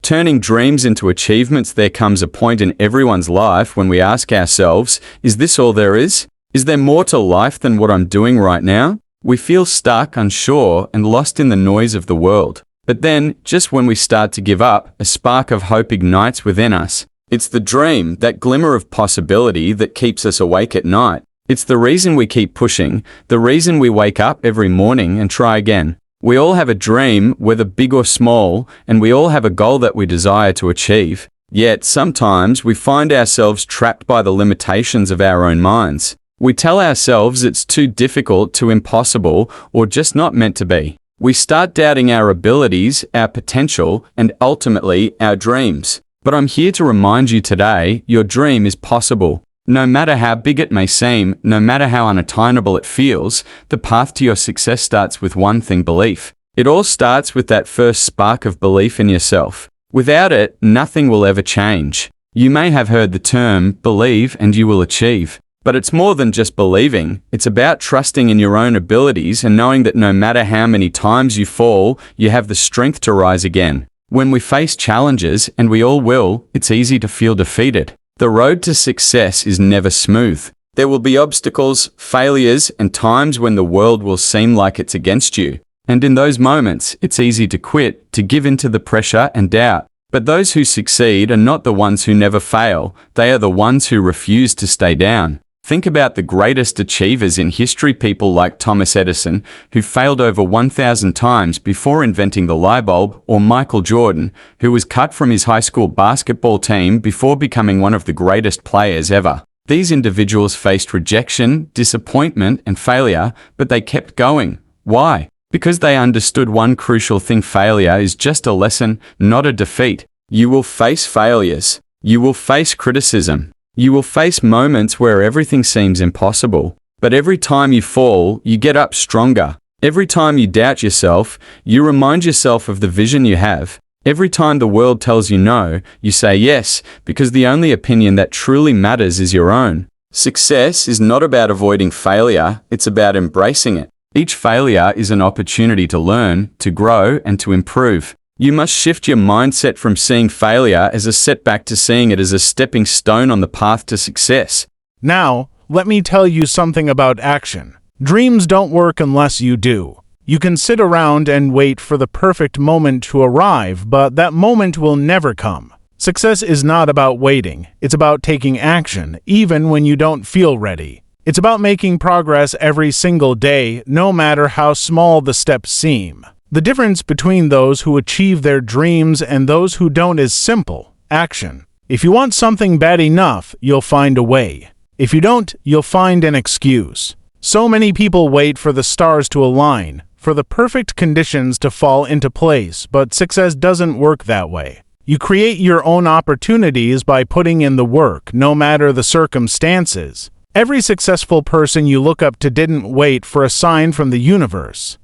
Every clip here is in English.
Turning dreams into achievements. There comes a point in everyone's life when we ask ourselves, is this all there is? Is there more to life than what I'm doing right now? We feel stuck, unsure, and lost in the noise of the world. But then, just when we start to give up, a spark of hope ignites within us. It's the dream, that glimmer of possibility that keeps us awake at night. It's the reason we keep pushing, the reason we wake up every morning and try again. We all have a dream, whether big or small, and we all have a goal that we desire to achieve. Yet, sometimes we find ourselves trapped by the limitations of our own minds. We tell ourselves it's too difficult, too impossible, or just not meant to be. We start doubting our abilities, our potential, and ultimately, our dreams. But I'm here to remind you today, your dream is possible. No matter how big it may seem, no matter how unattainable it feels, the path to your success starts with one thing: belief. It all starts with that first spark of belief in yourself. Without it, nothing will ever change. You may have heard the term, believe and you will achieve. But it's more than just believing. It's about trusting in your own abilities and knowing that no matter how many times you fall, you have the strength to rise again. When we face challenges, and we all will, it's easy to feel defeated. The road to success is never smooth. There will be obstacles, failures, and times when the world will seem like it's against you. And in those moments, it's easy to quit, to give in to the pressure and doubt. But those who succeed are not the ones who never fail. They are the ones who refuse to stay down. Think about the greatest achievers in history, people like Thomas Edison, who failed over 1,000 times before inventing the light bulb, or Michael Jordan, who was cut from his high school basketball team before becoming one of the greatest players ever. These individuals faced rejection, disappointment, and failure, but they kept going. Why? Because they understood one crucial thing: failure is just a lesson, not a defeat. You will face failures. You will face criticism. You will face moments where everything seems impossible. But every time you fall, you get up stronger. Every time you doubt yourself, you remind yourself of the vision you have. Every time the world tells you no, you say yes, because the only opinion that truly matters is your own. Success is not about avoiding failure, it's about embracing it. Each failure is an opportunity to learn, to grow, and to improve. You must shift your mindset from seeing failure as a setback to seeing it as a stepping stone on the path to success. Now, let me tell you something about action. Dreams don't work unless you do. You can sit around and wait for the perfect moment to arrive, but that moment will never come. Success is not about waiting. It's about taking action, even when you don't feel ready. It's about making progress every single day, no matter how small the steps seem. The difference between those who achieve their dreams and those who don't is simple: action. If you want something bad enough, you'll find a way. If you don't, you'll find an excuse. So many people wait for the stars to align, for the perfect conditions to fall into place, but success doesn't work that way. You create your own opportunities by putting in the work, no matter the circumstances. Every successful person you look up to didn't wait for a sign from the universe.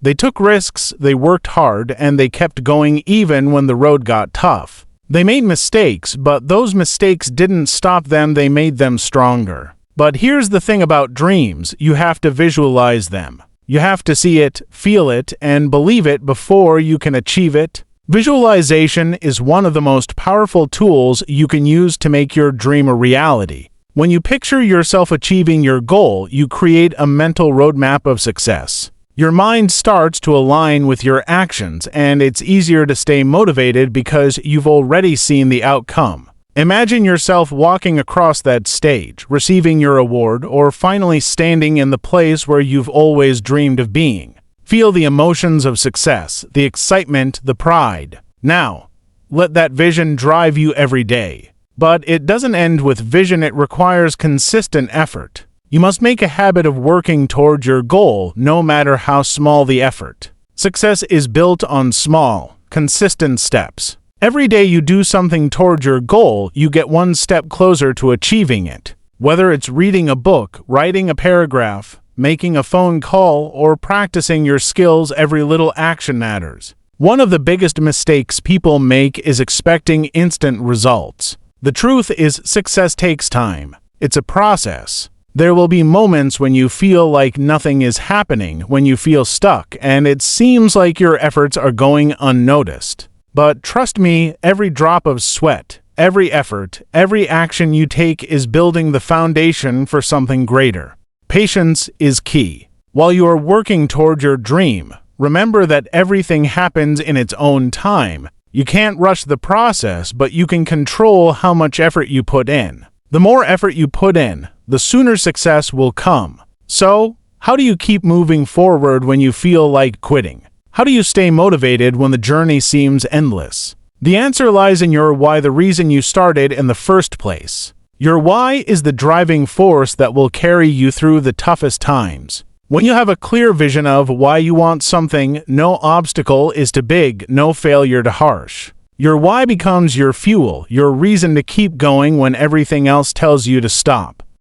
They took risks, they worked hard, and they kept going even when the road got tough. They made mistakes, but those mistakes didn't stop them, they made them stronger. But here's the thing about dreams: you have to visualize them. You have to see it, feel it, and believe it before you can achieve it. Visualization is one of the most powerful tools you can use to make your dream a reality. When you picture yourself achieving your goal, you create a mental roadmap of success. Your mind starts to align with your actions, and it's easier to stay motivated because you've already seen the outcome. Imagine yourself walking across that stage, receiving your award, or finally standing in the place where you've always dreamed of being. Feel the emotions of success, the excitement, the pride. Now, let that vision drive you every day. But it doesn't end with vision, it requires consistent effort. You must make a habit of working toward your goal, no matter how small the effort. Success is built on small, consistent steps. Every day you do something toward your goal, you get one step closer to achieving it. Whether it's reading a book, writing a paragraph, making a phone call, or practicing your skills, every little action matters. One of the biggest mistakes people make is expecting instant results. The truth is, success takes time. It's a process. There will be moments when you feel like nothing is happening, when you feel stuck, and it seems like your efforts are going unnoticed. But trust me, every drop of sweat, every effort, every action you take is building the foundation for something greater. Patience is key. While you are working toward your dream, remember that everything happens in its own time. You can't rush the process, but you can control how much effort you put in. The more effort you put in, the sooner success will come. So, how do you keep moving forward when you feel like quitting? How do you stay motivated when the journey seems endless? The answer lies in your why, the reason you started in the first place. Your why is the driving force that will carry you through the toughest times. When you have a clear vision of why you want something, no obstacle is too big, no failure too harsh. Your why becomes your fuel, your reason to keep going when everything else tells you to stop.